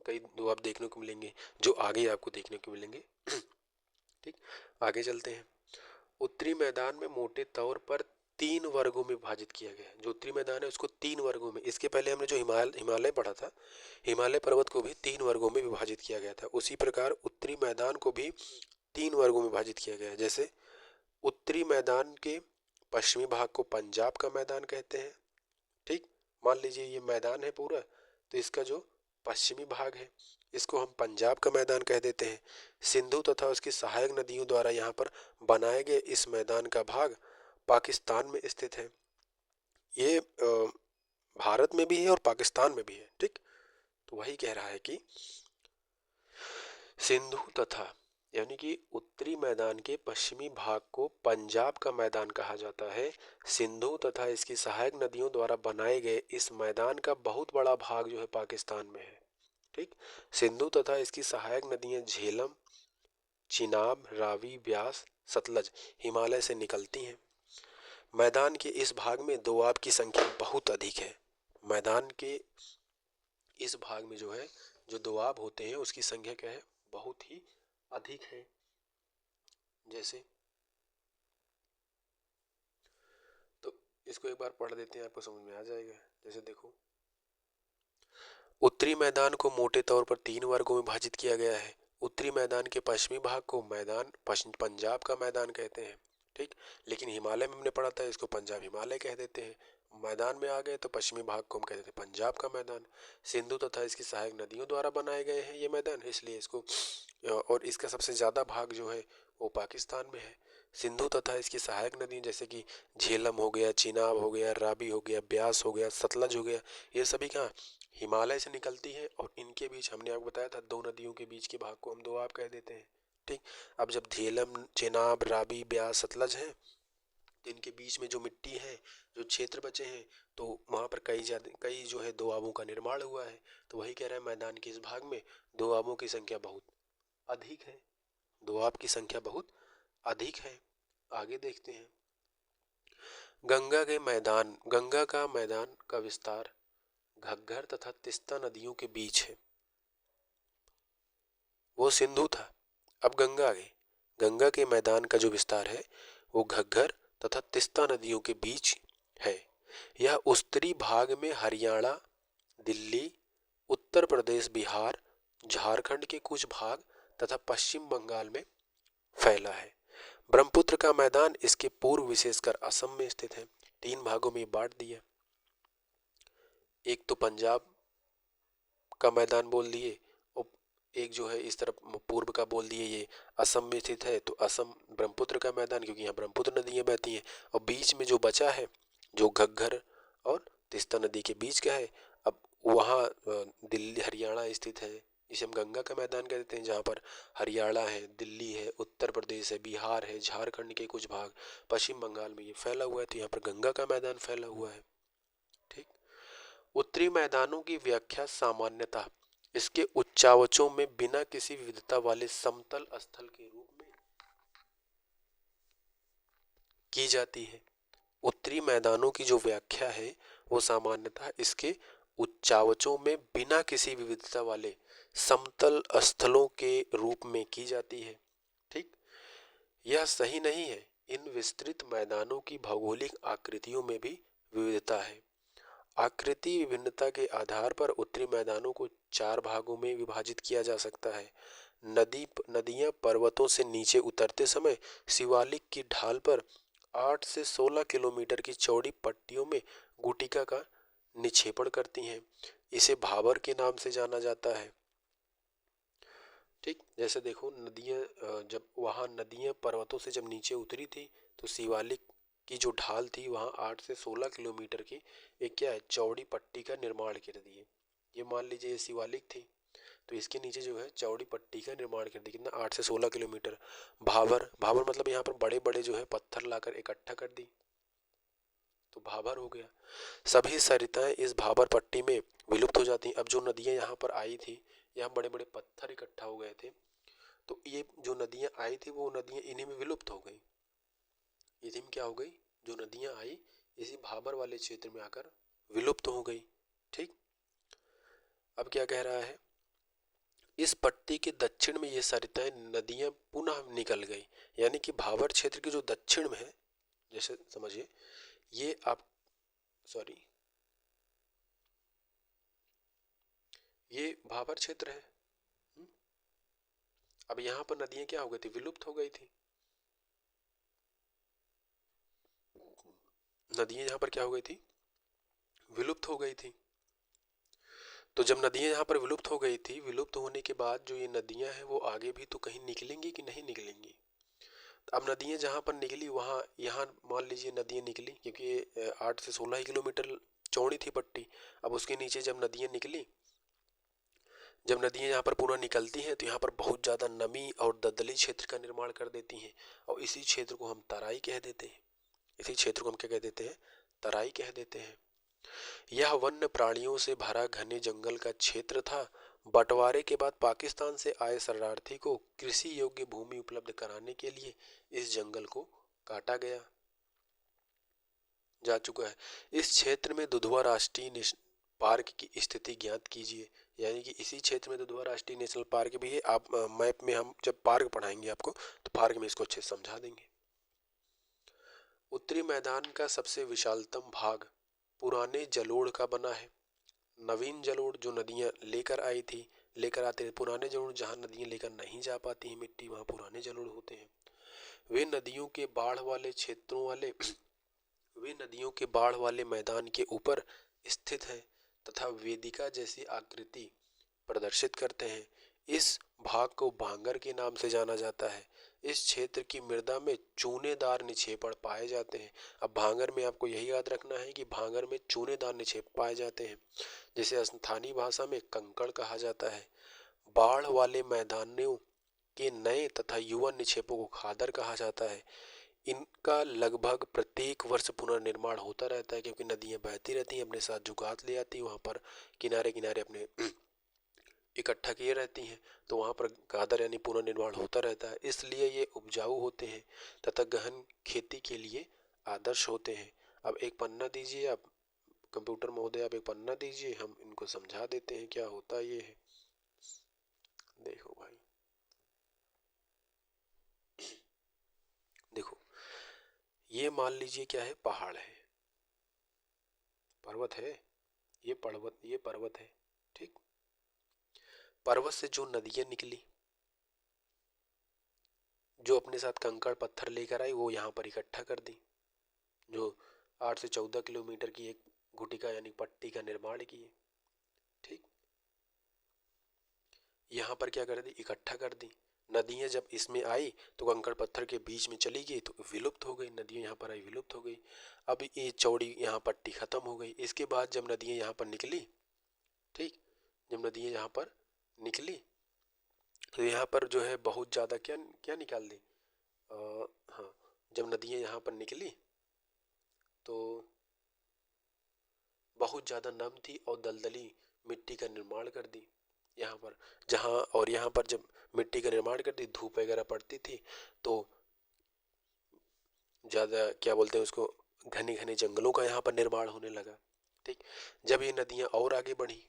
कई दोआब देखने को मिलेंगे जो आगे आपको देखने को मिलेंगे। ठीक, आगे चलते हैं। उत्तरी मैदान में मोटे तौर पर तीन वर्गों में विभाजित किया गया है। जो उत्तरी मैदान है उसको तीन वर्गों में, इसके पहले हमने जो हिमालय पढ़ा था, हिमालय पर्वत को भी तीन वर्गों में विभाजित किया गया था। उसी प्रकार उत्तरी मैदान को भी तीन वर्गों में विभाजित किया गया है। जैसे उत्तरी मैदान के पश्चिमी भाग को पंजाब का मैदान कहते हैं। ठीक, मान लीजिए ये मैदान है पूरा, तो इसका जो पश्चिमी भाग है इसको हम पंजाब का मैदान कह देते हैं। सिंधु तथा उसकी सहायक नदियों द्वारा यहाँ पर बनाए गए इस मैदान का भाग पाकिस्तान में स्थित है। ये भारत में भी है और पाकिस्तान में भी है। ठीक, तो वही कह रहा है कि सिंधु तथा, यानी कि उत्तरी मैदान के पश्चिमी भाग को पंजाब का मैदान कहा जाता है। सिंधु तथा इसकी सहायक नदियों द्वारा बनाए गए इस मैदान का बहुत बड़ा भाग जो है पाकिस्तान में है। ठीक, सिंधु तथा इसकी सहायक नदियां झेलम, चिनाब, रावी, ब्यास, सतलज हिमालय से निकलती हैं। मैदान के इस भाग में दोआब की संख्या बहुत अधिक है। मैदान के इस भाग में जो है जो दोआब होते हैं उसकी संख्या क्या है, बहुत ही अधिक है। जैसे तो इसको एक बार पढ़ देते हैं, आपको समझ में आ जाएगा। जैसे देखो, उत्तरी मैदान को मोटे तौर पर तीन वर्गों में विभाजित किया गया है। उत्तरी मैदान के पश्चिमी भाग को पंजाब का मैदान कहते हैं। ठीक, लेकिन हिमालय में हमने पढ़ा था इसको पंजाब हिमालय कह देते हैं। मैदान में आ गए तो पश्चिमी भाग को हम कहते थे पंजाब का मैदान। सिंधु तथा इसकी सहायक नदियों द्वारा बनाए गए हैं ये मैदान, इसलिए इसको, और इसका सबसे ज़्यादा भाग जो है वो पाकिस्तान में है। सिंधु तथा इसकी सहायक नदी जैसे कि झेलम हो गया, चिनाब हो गया, रावी हो गया, ब्यास हो गया, सतलज हो गया, ये सभी कहाँ हिमालय से निकलती है। और इनके बीच हमने आपको बताया था दो नदियों के बीच के भाग को हम दोआब कह देते हैं। ठीक। अब जब झेलम, चिनाब, रावी, ब्यास, सतलज है तो इनके बीच में जो मिट्टी है, जो क्षेत्र बचे हैं, तो वहाँ पर कई जो है दोआबों का निर्माण हुआ है। तो वही कह रहा है मैदान के इस भाग में दोआबों की संख्या बहुत अधिक है, दोआब की संख्या बहुत अधिक है। आगे देखते हैं। गंगा का मैदान का विस्तार घग्गर तथा तीस्ता नदियों के बीच है। वो सिंधु था, अब गंगा आ गई। गंगा के मैदान का जो विस्तार है वो घग्गर तथा तीस्ता नदियों के बीच है। यह उत्तरी भाग में हरियाणा, दिल्ली, उत्तर प्रदेश, बिहार, झारखंड के कुछ भाग तथा पश्चिम बंगाल में फैला है। ब्रह्मपुत्र का मैदान इसके पूर्व विशेषकर असम में स्थित है। 3 भागों में बांट दिया। एक तो पंजाब का मैदान बोल दिए और एक जो है इस तरफ पूर्व का बोल दिए ये असम में स्थित है। तो असम ब्रह्मपुत्र का मैदान, क्योंकि यहाँ ब्रह्मपुत्र नदियाँ बहती हैं। और बीच में जो बचा है जो घग्गर और तीस्ता नदी के बीच का है, अब वहाँ दिल्ली, हरियाणा स्थित है। इसे हम गंगा का मैदान कह देते हैं, जहाँ पर हरियाणा है, दिल्ली है, उत्तर प्रदेश है, बिहार है, झारखंड के कुछ भाग, पश्चिम बंगाल में ये फैला हुआ है। तो यहाँ पर गंगा का मैदान फैला हुआ है। ठीक। उत्तरी मैदानों की व्याख्या सामान्यतः इसके उच्चावचों में बिना किसी विविधता वाले समतल स्थल के रूप में की जाती है। उत्तरी मैदानों की जो व्याख्या है वो सामान्यतः इसके उच्चावचों में बिना किसी विविधता वाले समतल स्थलों के रूप में की जाती है। ठीक। यह सही नहीं है। इन विस्तृत मैदानों की भौगोलिक आकृतियों में भी विविधता है। आकृति विभिन्नता के आधार पर उत्तरी मैदानों को 4 भागों में विभाजित किया जा सकता है। नदियां पर्वतों से नीचे उतरते समय शिवालिक की ढाल पर 8 से 16 किलोमीटर की चौड़ी पट्टियों में गुटिका का निक्षेपण करती हैं। इसे भाबर के नाम से जाना जाता है। ठीक। जैसे देखो नदियां पर्वतों से जब नीचे उतरी थी तो शिवालिक की जो ढाल थी वहाँ 8 से 16 किलोमीटर की एक क्या है चौड़ी पट्टी का निर्माण कर दिए। ये मान लीजिए ये शिवालिक थी, तो इसके नीचे जो है चौड़ी पट्टी का निर्माण कर दिया। कितना? 8 से 16 किलोमीटर। भाबर मतलब यहाँ पर बड़े बड़े जो है पत्थर लाकर इकट्ठा कर दी, तो भाबर हो गया। सभी सरिताएं इस भाबर पट्टी में विलुप्त हो जाती। अब जो नदियां यहाँ पर आई थी, यहाँ बड़े बड़े पत्थर इकट्ठा हो गए थे, तो ये जो नदियां आई थी वो नदियां इन्हीं में विलुप्त हो गई। इसी में क्या हो गई, जो नदियां आई इसी भाबर वाले क्षेत्र में आकर विलुप्त हो गई। ठीक। अब क्या कह रहा है, इस पट्टी के दक्षिण में ये सरिताएं नदियां पुनः निकल गई। यानी कि भाबर क्षेत्र के जो दक्षिण में है, जैसे समझिए ये आप ये भाबर क्षेत्र है। अब यहाँ पर नदियां क्या हो गई थी, विलुप्त हो गई थी। नदियां यहाँ पर क्या हो गई थी, विलुप्त हो गई थी। तो जब नदियां यहाँ पर विलुप्त हो गई थी, विलुप्त होने के बाद जो ये नदियां हैं वो आगे भी तो कहीं निकलेंगी कि नहीं निकलेंगी। अब नदियां जहाँ पर निकली वहाँ यहाँ मान लीजिए नदियां निकली, क्योंकि ये 8 से 16 किलोमीटर चौड़ी थी पट्टी। अब उसके नीचे जब नदियां निकली, जब नदियां यहाँ पर पुनः निकलती हैं तो यहाँ पर बहुत ज़्यादा नमी और दलदली क्षेत्र का निर्माण कर देती हैं, और इसी क्षेत्र को हम तराई कह देते हैं। इसी क्षेत्र को हम क्या कह देते हैं, तराई कह देते हैं। यह वन्य प्राणियों से भरा घने जंगल का क्षेत्र था। बंटवारे के बाद पाकिस्तान से आए शरणार्थी को कृषि योग्य भूमि उपलब्ध कराने के लिए इस जंगल को काटा गया जा चुका है। इस क्षेत्र में दुधवा राष्ट्रीय पार्क की स्थिति ज्ञात कीजिए। यानी कि इसी क्षेत्र में दुधवा राष्ट्रीय नेशनल पार्क भी है। आप मैप में हम जब पार्क पढ़ाएंगे आपको तो पार्क में इसको अच्छे से समझा देंगे। उत्तरी मैदान का सबसे विशालतम भाग पुराने जलोढ़ का बना है। नवीन जलोढ़ जो नदियां लेकर आते हैं, पुराने जलोढ़ जहाँ नदियां लेकर नहीं जा पाती हैं मिट्टी, वहाँ पुराने जलोढ़ होते हैं। वे नदियों के बाढ़ वाले मैदान के ऊपर स्थित हैं तथा वेदिका जैसी आकृति प्रदर्शित करते हैं। इस भाग को भांगर के नाम से जाना जाता है। इस क्षेत्र की मृदा में चूनेदार निक्षेपण पाए जाते हैं। अब भांगर में आपको यही याद रखना है कि भांगर में चूनेदार निक्षेप पाए जाते हैं, जिसे स्थानीय भाषा में कंकड़ कहा जाता है। बाढ़ वाले मैदानों के नए तथा युवा निक्षेपों को खादर कहा जाता है। इनका लगभग प्रत्येक वर्ष पुनर्निर्माण होता रहता है, क्योंकि नदियां बहती रहती हैं, अपने साथ जुगात ले आती हैं, वहाँ पर किनारे किनारे अपने इकट्ठा किए रहती हैं, तो वहाँ पर खादर यानी पुनर्निर्माण होता रहता है। इसलिए ये उपजाऊ होते हैं तथा गहन खेती के लिए आदर्श होते हैं। अब एक पन्ना दीजिए आप, कंप्यूटर महोदय, आप एक पन्ना दीजिए, हम इनको समझा देते हैं क्या होता ये है। देखो भाई, देखो ये मान लीजिए क्या है, पहाड़ है, पर्वत है, ये पर्वत है, ठीक। पर्वत से जो नदियां निकली, जो अपने साथ कंकड़ पत्थर लेकर आई, वो यहाँ पर इकट्ठा कर दी, जो 8 से 14 किलोमीटर की एक गुटिका यानी पट्टी का निर्माण किए, ठीक। यहाँ पर क्या कर दी, इकट्ठा कर दी। नदियाँ जब इसमें आई तो कंकड़ पत्थर के बीच में चली गई, तो विलुप्त हो गई, नदियाँ यहाँ पर आई, विलुप्त हो गई। अब ये चौड़ी यहाँ पट्टी खत्म हो गई। इसके बाद जब नदियाँ यहाँ पर निकली, ठीक, जब नदियाँ यहाँ पर निकली तो यहाँ पर जो है बहुत ज़्यादा क्या क्या निकाल दी, हाँ, जब नदियाँ यहाँ पर निकली तो बहुत ज़्यादा नम थी और दलदली मिट्टी का निर्माण कर दी यहाँ पर। जहाँ और यहाँ पर जब मिट्टी का निर्माण कर दी, धूप वगैरह पड़ती थी, तो ज़्यादा क्या बोलते हैं उसको, घने घने जंगलों का यहाँ पर निर्माण होने लगा, ठीक। जब ये नदियाँ और आगे बढ़ी,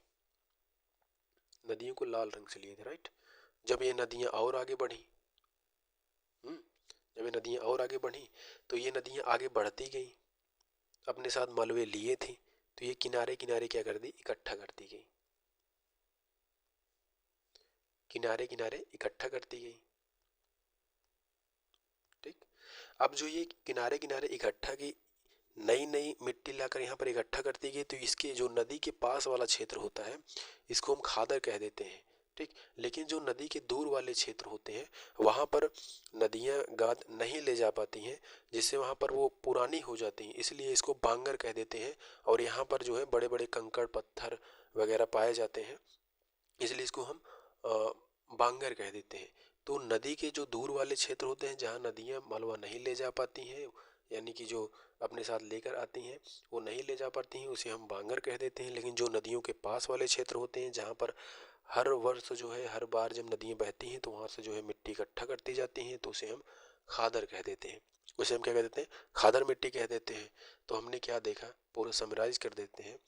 नदियों को लाल रंग से लिए थे, राइट। जब ये नदियाँ और आगे बढ़ी, जब ये नदियाँ और आगे बढ़ी तो ये नदियाँ आगे बढ़ती गई, अपने साथ मलबे लिए थी, तो ये किनारे किनारे क्या कर दी, इकट्ठा करती गई, किनारे किनारे इकट्ठा करती गई, ठीक। अब जो ये किनारे किनारे इकट्ठा की नई नई मिट्टी लाकर यहाँ पर इकट्ठा करती गई, तो इसके जो नदी के पास वाला क्षेत्र होता है, इसको हम खादर कह देते हैं, ठीक। लेकिन जो नदी के दूर वाले क्षेत्र होते हैं, वहाँ पर नदियाँ गाद नहीं ले जा पाती हैं, जिससे वहाँ पर वो पुरानी हो जाती हैं, इसलिए इसको बांगर कह देते हैं। और यहाँ पर जो है बड़े बड़े कंकड़ पत्थर वगैरह पाए जाते हैं, इसलिए इसको हम बांगर कह देते हैं। तो नदी के जो दूर वाले क्षेत्र होते हैं, जहाँ नदियाँ मलबा नहीं ले जा पाती हैं, यानी कि जो अपने साथ लेकर आती हैं वो नहीं ले जा पाती हैं, उसे हम बांगर कह देते हैं। लेकिन जो नदियों के पास वाले क्षेत्र होते हैं, जहाँ पर हर वर्ष जो है, हर बार जब नदियाँ बहती हैं तो वहाँ से जो है मिट्टी इकट्ठा करती जाती हैं, तो उसे हम खादर कह देते हैं। उसे हम क्या कह देते हैं, खादर मिट्टी कह देते हैं। तो हमने क्या देखा, पूरा समराइज कर देते हैं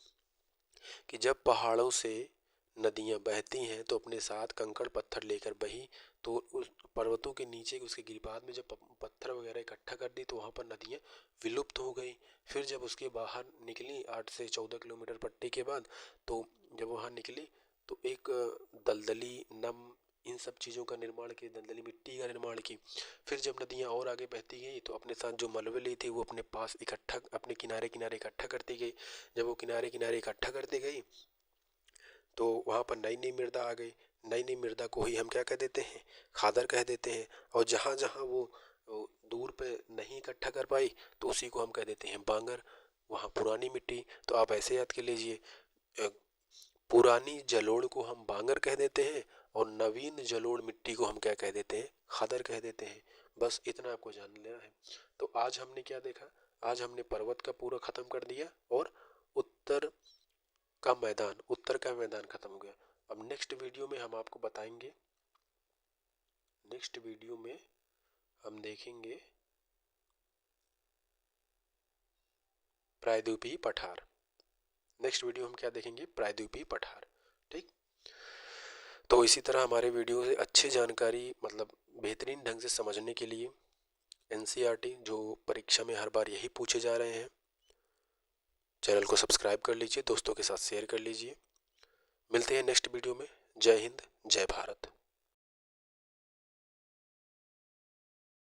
कि जब पहाड़ों से नदियाँ बहती हैं तो अपने साथ कंकड़ पत्थर लेकर बही, तो उस पर्वतों के नीचे उसके गिरिबाद में जब पत्थर वगैरह इकट्ठा कर दी, तो वहाँ पर नदियाँ विलुप्त हो गई। फिर जब उसके बाहर निकली 8 से 14 किलोमीटर पट्टी के बाद, तो जब वहाँ निकली तो एक दलदली नम इन सब चीज़ों का निर्माण की, दलदली मिट्टी का निर्माण की। फिर जब नदियाँ और आगे बहती गई तो अपने साथ जो मलबे ली थी वो अपने पास इकट्ठा, अपने किनारे किनारे इकट्ठा करती गई। जब वो किनारे किनारे इकट्ठा करती गई तो वहाँ पर नई नई मृदा आ गई। नई नई मृदा को ही हम क्या कह देते हैं, खादर कह देते हैं। और जहाँ जहाँ वो दूर पे नहीं इकट्ठा कर पाई तो उसी को हम कह देते हैं बांगर। वहाँ पुरानी मिट्टी, तो आप ऐसे याद कर लीजिए, पुरानी जलोढ़ को हम बांगर कह देते हैं और नवीन जलोढ़ मिट्टी को हम क्या कह देते हैं, खादर कह देते हैं। बस इतना आपको जान लेना है। तो आज हमने क्या देखा, आज हमने पर्वत का पूरा खत्म कर दिया और उत्तर उत्तर का मैदान खत्म हो गया। अब नेक्स्ट वीडियो में हम आपको बताएंगे, नेक्स्ट वीडियो में हम देखेंगे प्रायद्वीपीय पठार। नेक्स्ट वीडियो हम क्या देखेंगे, प्रायद्वीपीय पठार, ठीक। तो इसी तरह हमारे वीडियो से अच्छी जानकारी, मतलब बेहतरीन ढंग से समझने के लिए एनसीईआरटी जो परीक्षा में हर बार यही पूछे जा रहे हैं, चैनल को सब्सक्राइब कर लीजिए, दोस्तों के साथ शेयर कर लीजिए। मिलते हैं नेक्स्ट वीडियो में। जय हिंद, जय भारत।